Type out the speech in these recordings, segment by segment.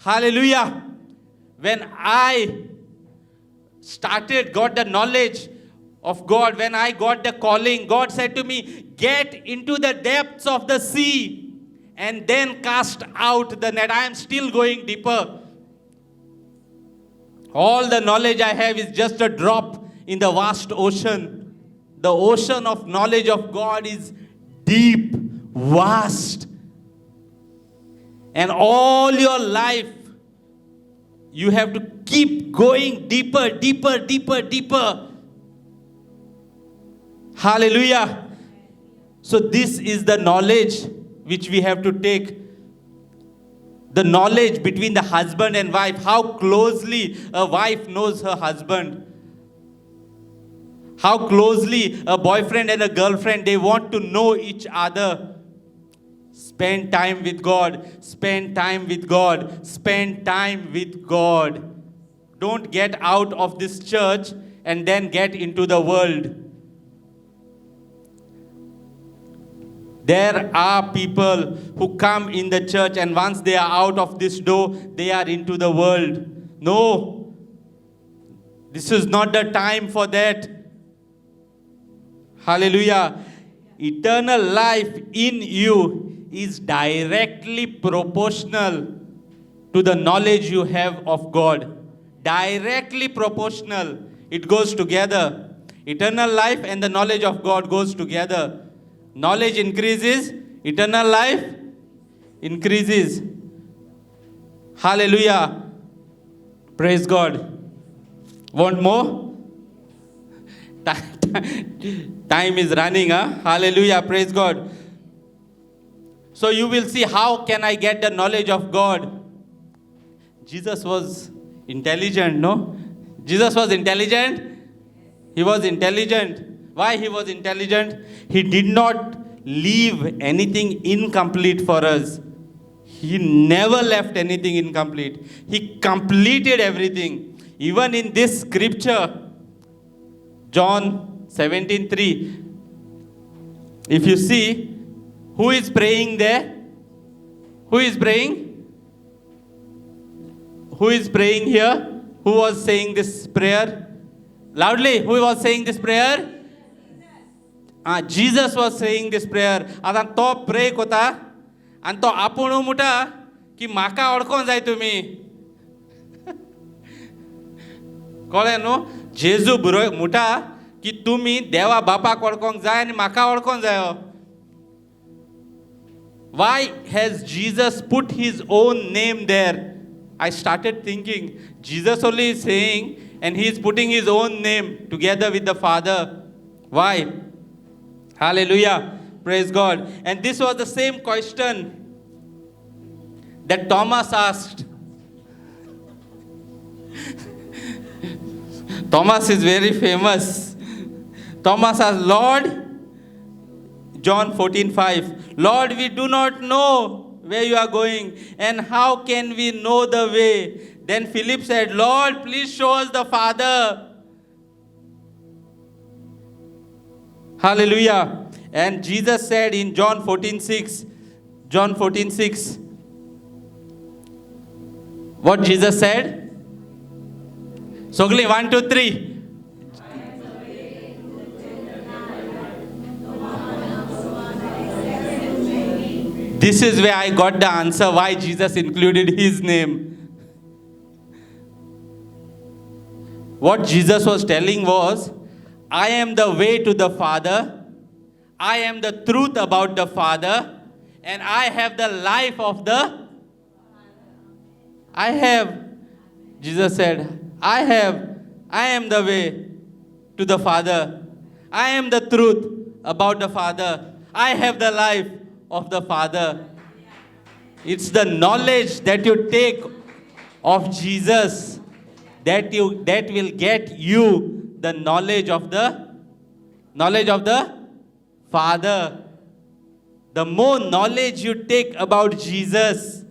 Hallelujah. When I got the knowledge of God, when I got the calling, God said to me, get into the depths of the sea and then cast out the net. I am still going deeper. All the knowledge I have is just a drop in the vast ocean. The ocean of knowledge of God is deep, vast. And all your life, you have to keep going deeper, deeper, deeper, deeper. Hallelujah. So this is the knowledge which we have to take. The knowledge between the husband and wife, how closely a wife knows her husband. How closely a boyfriend and a girlfriend, they want to know each other. Spend time with God. Spend time with God. Spend time with God. Don't get out of this church and then get into the world. There are people who come in the church and once they are out of this door, they are into the world. No. This is not the time for that. Hallelujah. Eternal life in you is directly proportional to the knowledge you have of God. Directly proportional. It goes together. Eternal life and the knowledge of God goes together. Knowledge increases, eternal life increases. Hallelujah. Praise God. Want more? Time is running, huh? Hallelujah. Praise God. So you will see, how can I get the knowledge of God? Jesus was intelligent, no? Jesus was intelligent. He was intelligent. Why he was intelligent? He did not leave anything incomplete for us. He never left anything incomplete. He completed everything. Even in this scripture, John 17:3. If you see, who is praying there? Who is praying? Who is praying here? Who was saying this prayer? Loudly, who was saying this prayer? Jesus was saying this prayer. आता तो pray कोता, आणि तो आपुणू मुटा की माका ओळखोन जाय तुम्ही. कळ्ळें न्हू? जेजू बरो मुटा की तुम्ही देवा बापाक ओळखोंक जाय आनी माका ओळखोन जायो. Why has Jesus put his own name there? I started thinking, Jesus only is saying, and he is putting his own name together with the Father. Why? Hallelujah. Praise God. And this was the same question that Thomas asked. Thomas is very famous. Thomas asked, Lord, John 14:5, Lord, we do not know where you are going, and how can we know the way? Then Philip said, Lord, please show us the Father. Hallelujah. And Jesus said in John 14:6, what Jesus said? Sogli, 1, 2, 3. This is where I got the answer why Jesus included his name. What Jesus was telling was, I am the way to the Father, I am the truth about the Father, and I have the life of the... Jesus said, I am the way to the Father. I am the truth about the Father. I have the life of the Father. It's the knowledge that you take of Jesus that will get you the knowledge of the Father. The more knowledge you take about Jesus,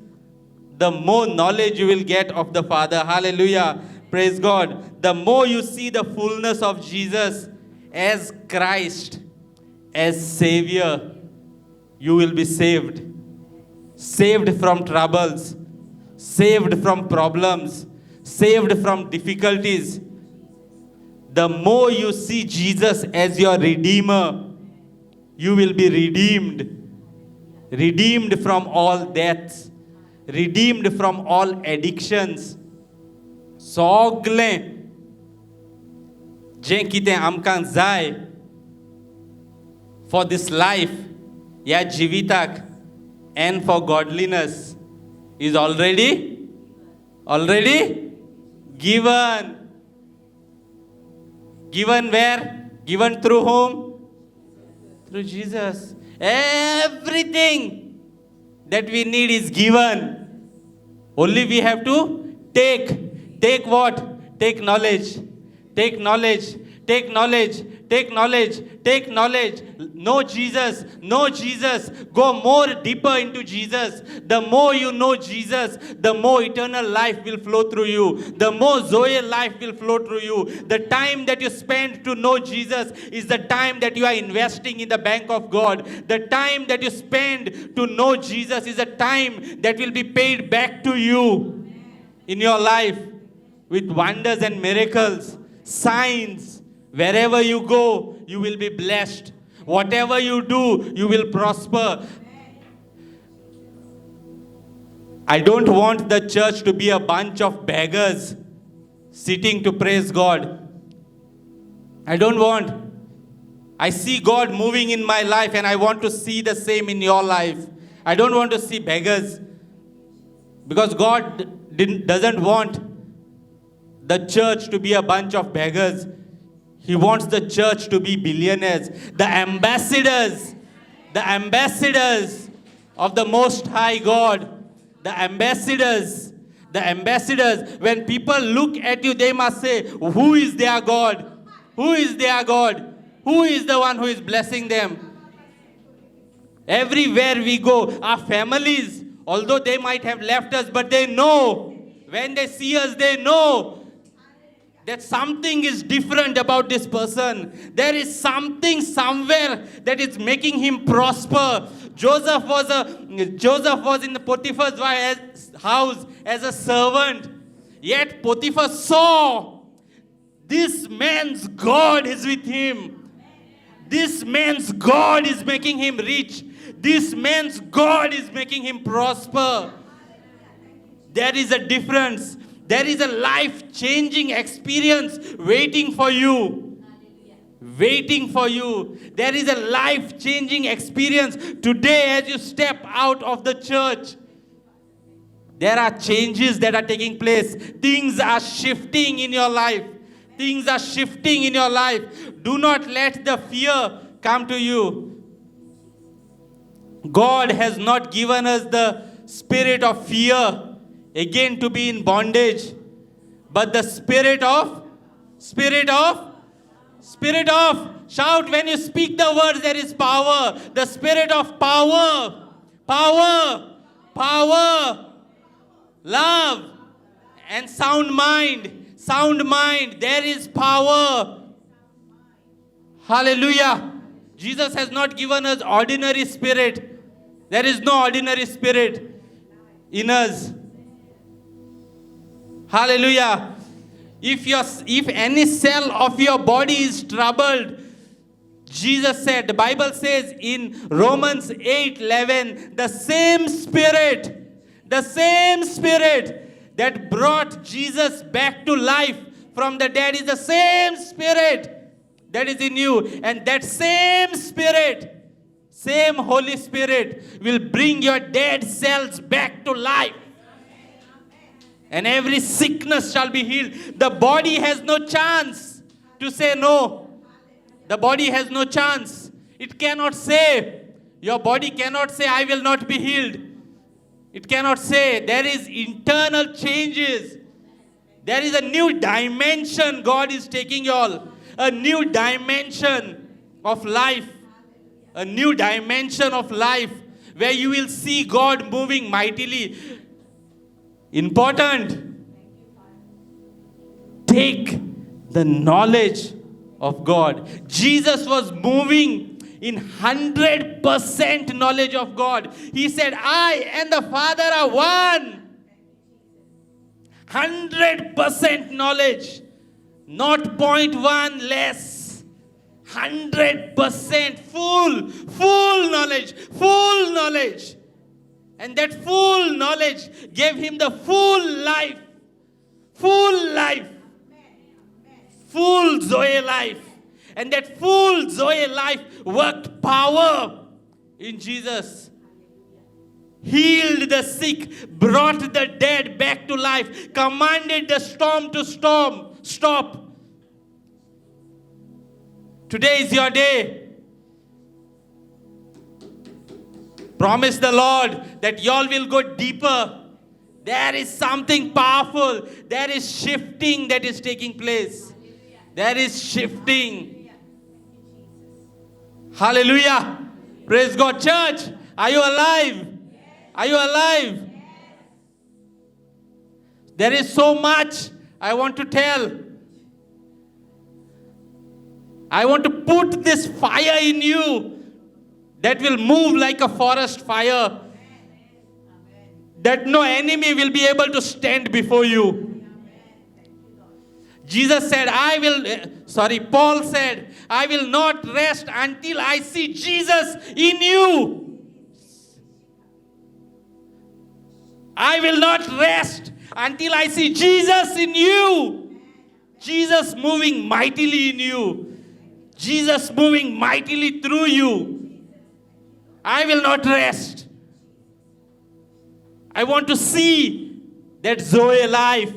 the more knowledge you will get of the Father. Hallelujah. Praise God. The more you see the fullness of Jesus as Christ, as Savior, you will be saved. Saved from troubles. saved from problems, saved from difficulties. The more you see Jesus as your Redeemer, you will be redeemed. Redeemed from all deaths, redeemed from all addictions. सगळें जें कितें आमकां जाय for this life, ह्या जिविताक, and for godliness is already given. Given where? Given through whom? Through Jesus. Everything that we need is given. Only we have to take. Take what? Take knowledge. Take knowledge. Take knowledge. Take knowledge. Take knowledge. Know Jesus. Know Jesus. Go more deeper into Jesus. The more you know Jesus, the more eternal life will flow through you. The more Zoe life will flow through you. The time that you spend to know Jesus is the time that you are investing in the bank of God. The time that you spend to know Jesus is a time that will be paid back to you in your life with wonders and miracles, signs. Wherever you go, you will be blessed. Whatever you do, you will prosper. I don't want the church to be a bunch of beggars sitting to praise God. I don't want. I see God moving in my life and I want to see the same in your life. I don't want to see beggars. Because God doesn't want the church to be a bunch of beggars. He wants the church to be billionaires, the ambassadors of the Most High God, the ambassadors. When people look at you, they must say, who is their God? Who is their God? Who is the one who is blessing them? Everywhere we go, our families, although they might have left us, but they know. When they see us, they know that something is different about this person. There is something somewhere that is making him prosper. Joseph was in the Potiphar's house as a servant. Yet Potiphar saw this man's God is with him. This man's God is making him rich. This man's God is making him prosper. There is a difference. There is a life-changing experience waiting for you. Waiting for you. There is a life-changing experience today as you step out of the church. There are changes that are taking place. Things are shifting in your life. Things are shifting in your life. Do not let the fear come to you. God has not given us the spirit of fear, again to be in bondage, but the spirit of, shout when you speak the words, there is power. The spirit of power, love, and sound mind, there is power. Hallelujah. Jesus has not given us ordinary spirit. There is no ordinary spirit in us. Hallelujah. If any cell of your body is troubled, Jesus said, the Bible says in Romans 8:11, the same spirit that brought Jesus back to life from the dead is the same spirit that is in you. And that same spirit, same Holy Spirit will bring your dead cells back to life. And every sickness shall be healed. The body has no chance to say no. The body has no chance. It cannot say. Your body cannot say, I will not be healed. It cannot say. There is internal changes. There is a new dimension God is taking you all. A new dimension of life. A new dimension of life where you will see God moving mightily. Important. Take the knowledge of God. Jesus was moving in 100% knowledge of God. He said, I and the Father are one. 100% knowledge. Not 0.1 less. 100% full knowledge. Full knowledge. And that full knowledge gave him the full life. Full life. Full Zoe life. And that full Zoe life worked power in Jesus. Healed the sick, brought the dead back to life, commanded the storm to stop. Today is your day. Promise the Lord that y'all will go deeper. There is something powerful. There is shifting that is taking place. There is shifting. Hallelujah. Praise God. Church, are you alive? Are you alive? There is so much I want to tell. I want to put this fire in you that will move like a forest fire, that no enemy will be able to stand before you. Jesus said, Paul said, I will not rest until I see Jesus in you. I will not rest until I see Jesus in you. Jesus moving mightily in you. Jesus moving mightily through you. I will not rest. I want to see that Zoe life,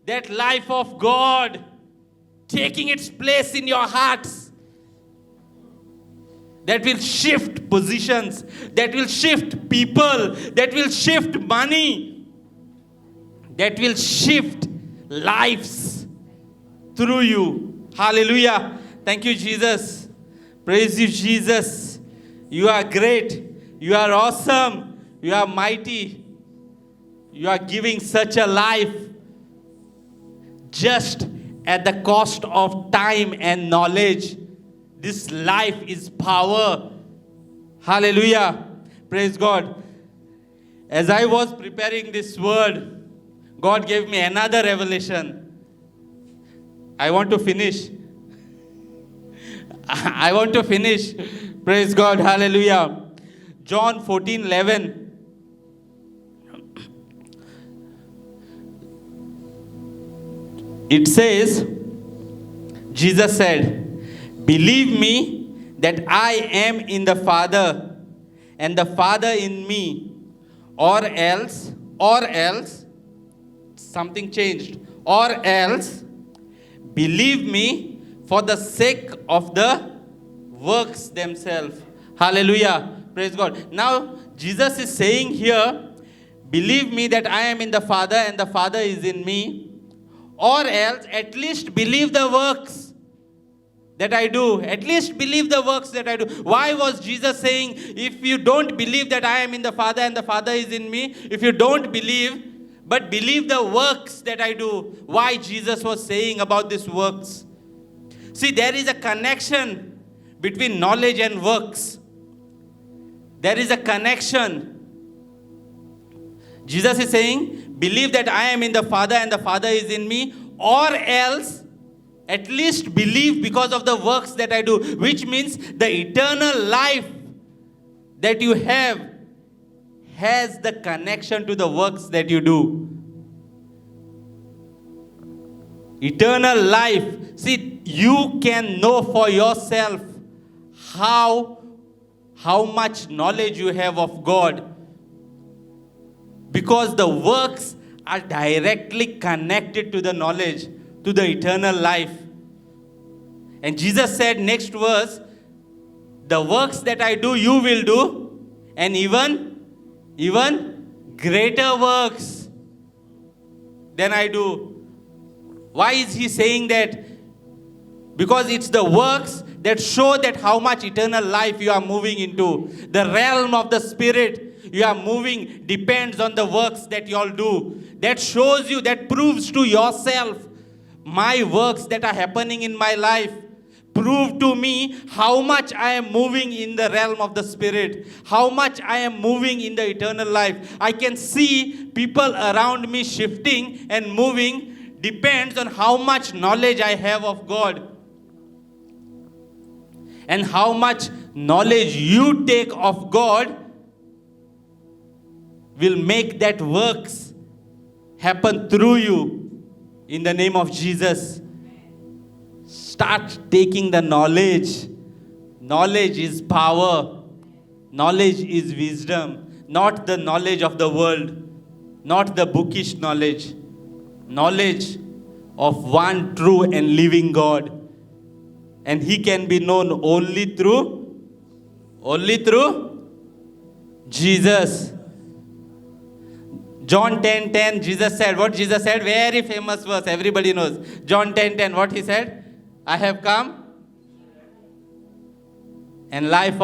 that life of God taking its place in your hearts. That will shift positions, that will shift people, that will shift money, that will shift lives through you. Hallelujah. Thank you, Jesus. Praise you, Jesus. You are great. You are awesome. You are mighty. You are giving such a life just at the cost of time and knowledge. This life is power. Hallelujah. Praise God. As I was preparing this word, God gave me another revelation. I want to finish. I want to finish. Praise God. Hallelujah. John 14:11. It says, Jesus said, believe me that I am in the Father and the Father in me, or else, something changed, or else, believe me for the sake of the works themselves. Hallelujah. Praise God. Now, Jesus is saying here, believe me that I am in the Father and the Father is in me, or else at least believe the works that I do. At least believe the works that I do. Why was Jesus saying, if you don't believe that I am in the Father and the Father is in me, if you don't believe, but believe the works that I do? Why Jesus was saying about these works? See, there is a connection between knowledge and works. There is a connection. Jesus is saying, believe that I am in the Father and the Father is in me, or else at least believe because of the works that I do, which means the eternal life that you have has the connection to the works that you do. Eternal life. See, you can know for yourself how much knowledge you have of God, because the works are directly connected to the knowledge, to the eternal life. And Jesus said, next verse, the works that I do, you will do, and even greater works than I do. Why is he saying that? Because it's the works that show that how much eternal life you are moving into. The realm of the Spirit you are moving depends on the works that you all do. That shows you, that proves to yourself, my works that are happening in my life prove to me how much I am moving in the realm of the Spirit, how much I am moving in the eternal life. I can see people around me shifting and moving depends on how much knowledge I have of God. And how much knowledge you take of God will make that works happen through you in the name of Jesus. Start taking the knowledge. Knowledge is power. Knowledge is wisdom. Not the knowledge of the world. Not the bookish knowledge. Knowledge of one true and living God. And He can be known only through Jesus. John 10:10, Jesus said, what Jesus said? Very famous verse, everybody knows. John 10:10, what He said? I have come and life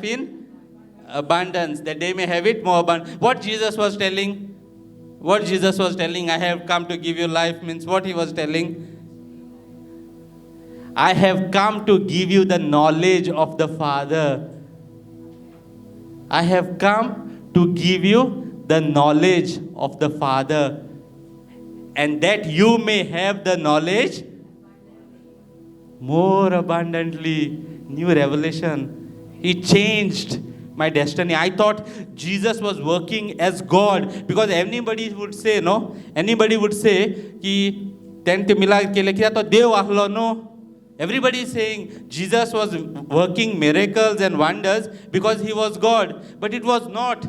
in abundance, that they may have it more abundant. What Jesus was telling, I have come to give you life, means what He was telling? I have come to give you the knowledge of the Father. I have come to give you the knowledge of the Father. And that you may have the knowledge more abundantly. New revelation. He changed my destiny. I thought Jesus was working as God, because anybody would say, कि तेंते मिला केले किया तो देव आहलो no. Everybody is saying Jesus was working miracles and wonders because He was God. But it was not.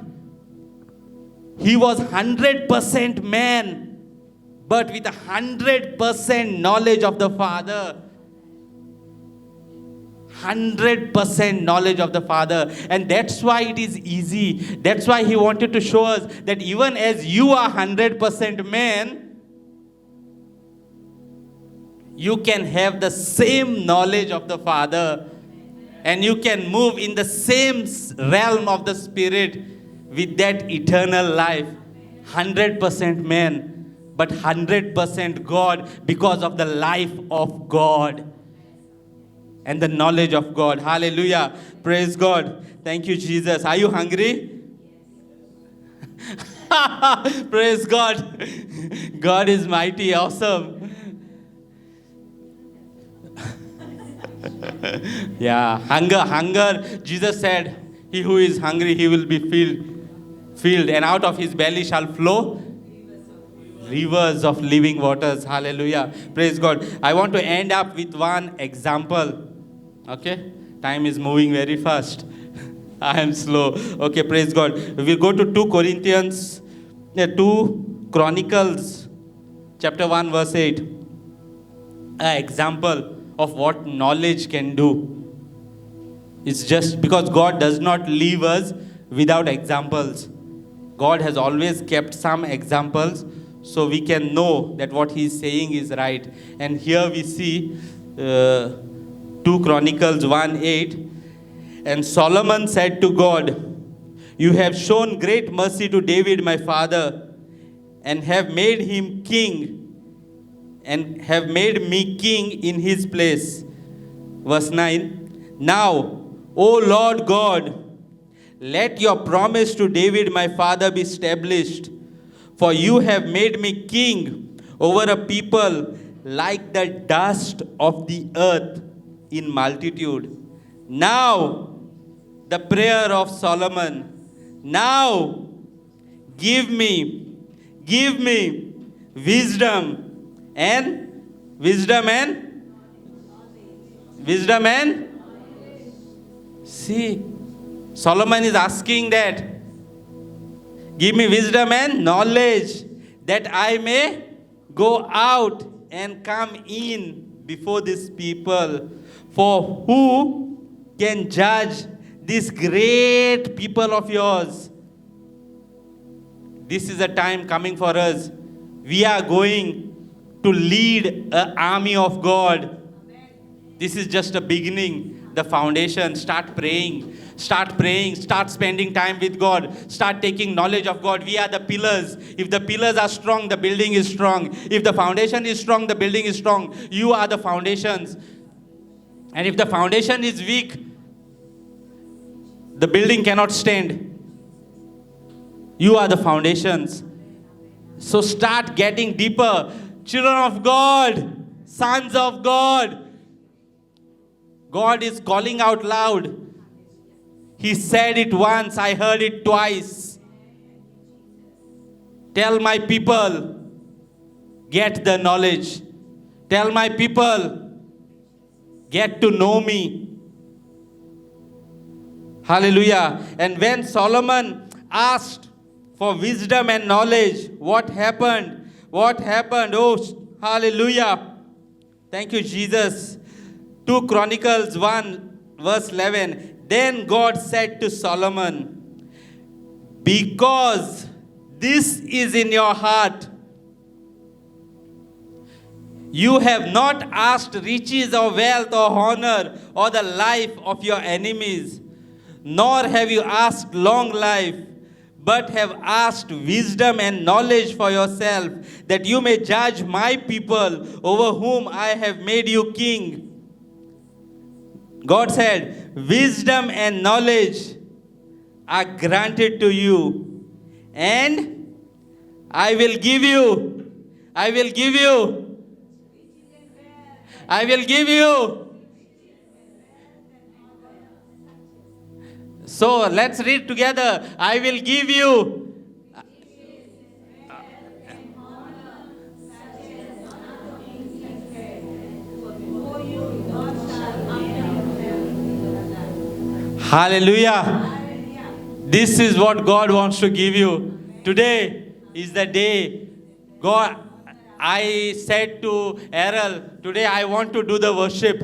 He was 100% man, but with 100% knowledge of the Father. 100% knowledge of the Father. And that's why it is easy. That's why He wanted to show us that even as you are 100% man, you can have the same knowledge of the Father, and you can move in the same realm of the Spirit with that eternal life. 100% man, but 100% God, because of the life of God and the knowledge of God. Hallelujah. Praise God. Thank you, Jesus. Are you hungry? Praise God. God is mighty, awesome. Yeah, hunger. Jesus said, he who is hungry, he will be filled, and out of his belly shall flow rivers of living waters. Hallelujah. Praise God. I want to end up with one example. Okay? Time is moving very fast. I am slow. Okay, praise God. We'll go to 2 Chronicles, chapter 1, verse 8. An example of what knowledge can do. It's just because God does not leave us without examples. God has always kept some examples so we can know that what He is saying is right. And here we see 2 Chronicles 1:8. And Solomon said to God, you have shown great mercy to David my father, and have made him king, and have made me king in his place. Verse 9. Now, O Lord God, let your promise to David my father be established, for you have made me king over a people like the dust of the earth in multitude. Now, the prayer of Solomon. Now, give me wisdom and see, Solomon is asking that, give me wisdom and knowledge, that I may go out and come in before this people. For who can judge this great people of yours? This is a time coming for us. We are going to lead an army of God. This is just a beginning, the foundation. Start praying, start spending time with God, start taking knowledge of God. We are the pillars. If the pillars are strong, the building is strong. If the foundation is strong, the building is strong. You are the foundations. And if the foundation is weak, the building cannot stand. You are the foundations. So start getting deeper. Children of God, sons of God. God is calling out loud. He said it once, I heard it twice. Tell my people, get the knowledge. Tell my people, get to know me. Hallelujah. And when Solomon asked for wisdom and knowledge, what happened? What happened? Oh, hallelujah. Thank you, Jesus. 2 Chronicles 1, verse 11. Then God said to Solomon, because this is in your heart, you have not asked riches or wealth or honor or the life of your enemies, nor have you asked long life, but have asked wisdom and knowledge for yourself, that you may judge my people over whom I have made you king. God said, wisdom and knowledge are granted to you, and I will give you, I will give you, I will give you. So let's read together. I will give you. Hallelujah. This is what God wants to give you. Today is the day. God, I said to Errol, today I want to do the worship.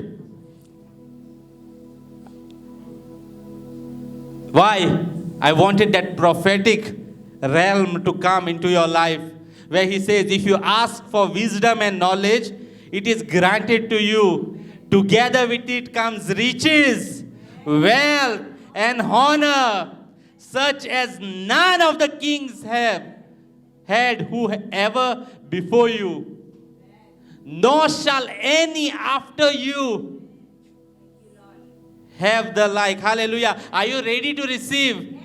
Why? I wanted that prophetic realm to come into your life, where he says, if you ask for wisdom and knowledge, it is granted to you. Together with it comes riches, wealth, and honor, such as none of the kings have had who ever before you, nor shall any after you have the like. Hallelujah. Are you ready to receive?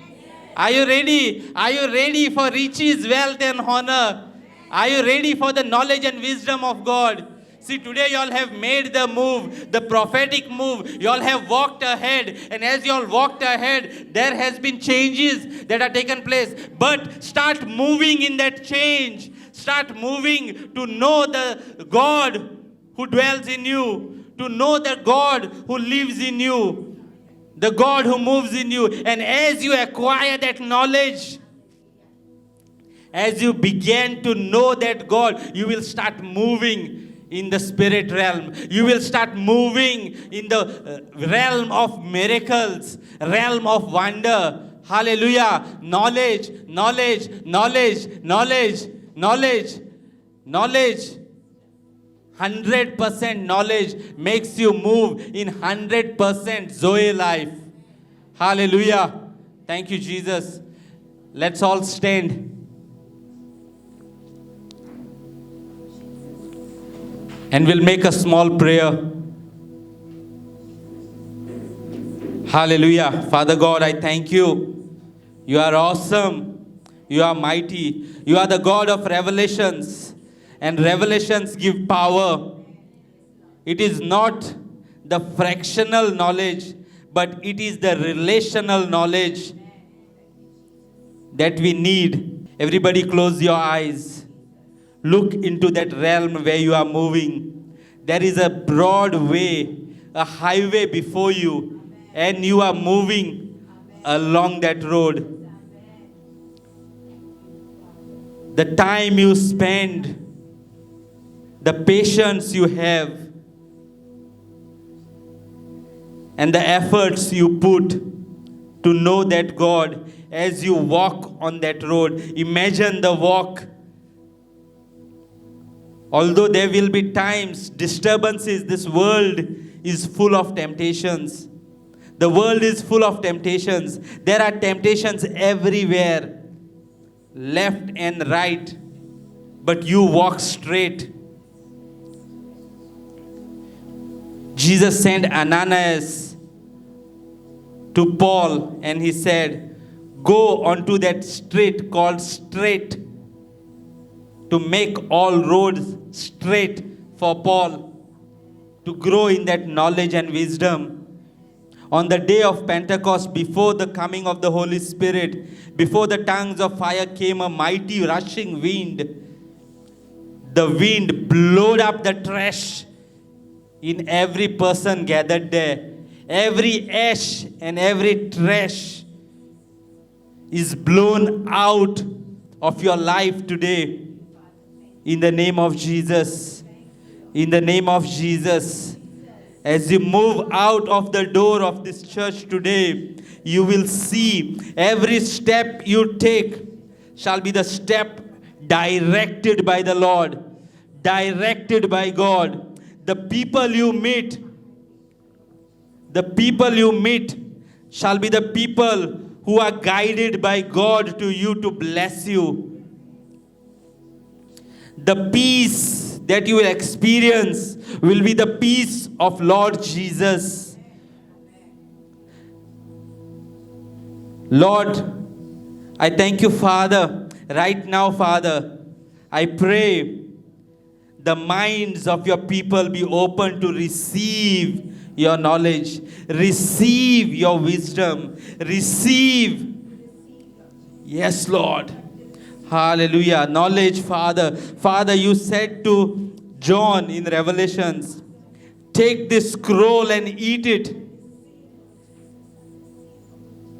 Are you ready? Are you ready for riches, wealth, and honor? Are you ready for the knowledge and wisdom of God? See, today you all have made the move, the prophetic move. You all have walked ahead. And as you all walked ahead, there has been changes that are taken place. But start moving in that change. Start moving to know the God who dwells in you. To know the God who lives in you. The God who moves in you. And as you acquire that knowledge, as you begin to know that God, you will start moving in the spirit realm. You will start moving in the realm of miracles, realm of wonder. Hallelujah. Knowledge, knowledge, knowledge, knowledge, knowledge, knowledge. 100% knowledge makes you move in 100% Zoe life. Hallelujah. Thank you, Jesus. Let's all stand. And we'll make a small prayer. Hallelujah. Father God, I thank you. You are awesome. You are mighty. You are the God of revelations. And revelations give power. It is not the fractional knowledge, but it is the relational knowledge that we need. Everybody close your eyes. Look into that realm where you are moving. There is a broad way, a highway before you, and you are moving along that road. The time you spend, the patience you have, and the efforts you put to know that God as you walk on that road. Imagine the walk. Although there will be times, disturbances, this world is full of temptations. The world is full of temptations. There are temptations everywhere, left and right, but you walk straight. Jesus sent Ananias to Paul and he said, go onto that street called Straight to make all roads straight for Paul to grow in that knowledge and wisdom. On the day of Pentecost, before the coming of the Holy Spirit, before the tongues of fire came a mighty rushing wind. The wind blowed up the trash in every person gathered there. Every ash and every trash is blown out of your life today. In the name of Jesus. In the name of Jesus. As you move out of the door of this church today, you will see every step you take shall be the step directed by the Lord, directed by God. The people you meet shall be the people who are guided by God to you to bless you. The peace that you will experience will be the peace of Lord Jesus. Lord, I thank you, Father. Right now, Father, I pray the minds of your people be open to receive your knowledge, receive your wisdom, receive. Yes, Lord. Hallelujah. Knowledge, Father. Father, you said to John in Revelations, take this scroll and eat it.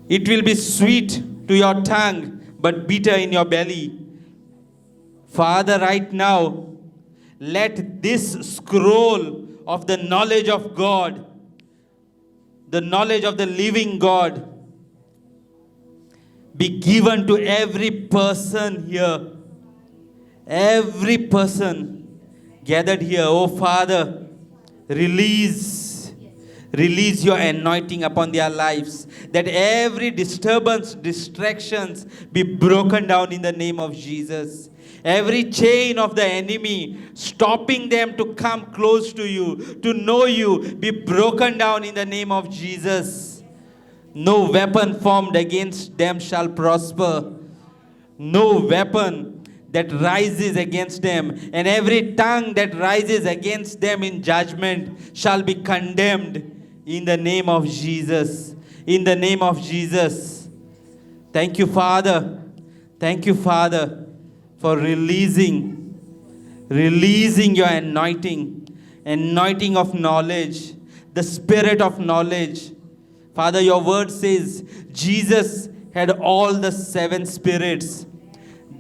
It will be sweet to your tongue, but bitter in your belly. Father, right now, let this scroll of the knowledge of God, the knowledge of the living God, be given to every person here. Every person gathered here. Oh Father, release your anointing upon their lives. That every disturbance, distractions be broken down in the name of Jesus. Every chain of the enemy stopping them to come close to you, to know you, be broken down in the name of Jesus. No weapon formed against them shall prosper. No weapon that rises against them, and every tongue that rises against them in judgment shall be condemned in the name of Jesus. In the name of Jesus. Thank you, Father. Thank you, Father, for releasing your anointing of knowledge, the spirit of knowledge. Father, your word says Jesus had all the 7 spirits,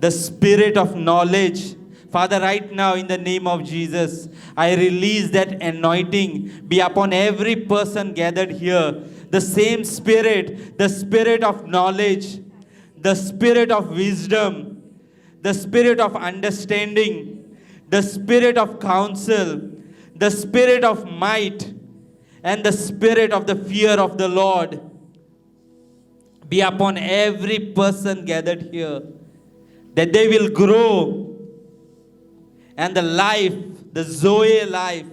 the spirit of knowledge. Father, right now in the name of Jesus, I release that anointing be upon every person gathered here. The same spirit, the spirit of knowledge, the spirit of wisdom, the spirit of understanding, the spirit of counsel, the spirit of might, and the spirit of the fear of the Lord be upon every person gathered here, that they will grow and the life, the Zoe life,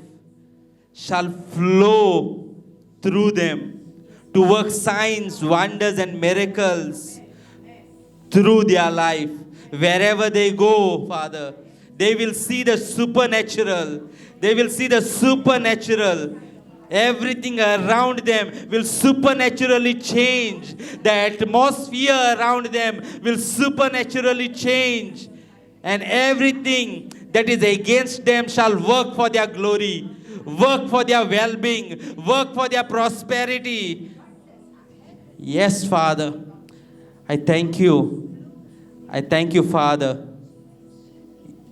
shall flow through them to work signs, wonders, and miracles through their life. Wherever they go, Father, they will see the supernatural. They will see the supernatural. Everything around them will supernaturally change. The atmosphere around them will supernaturally change. And everything that is against them shall work for their glory, work for their well-being, work for their prosperity. Yes, Father. I thank you. I thank you, Father.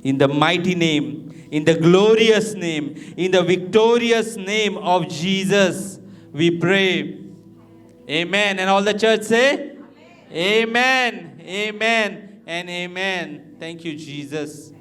In the mighty name, in the glorious name, in the victorious name of Jesus, we pray. Amen. And all the church say, Amen, amen, and amen. Thank you, Jesus.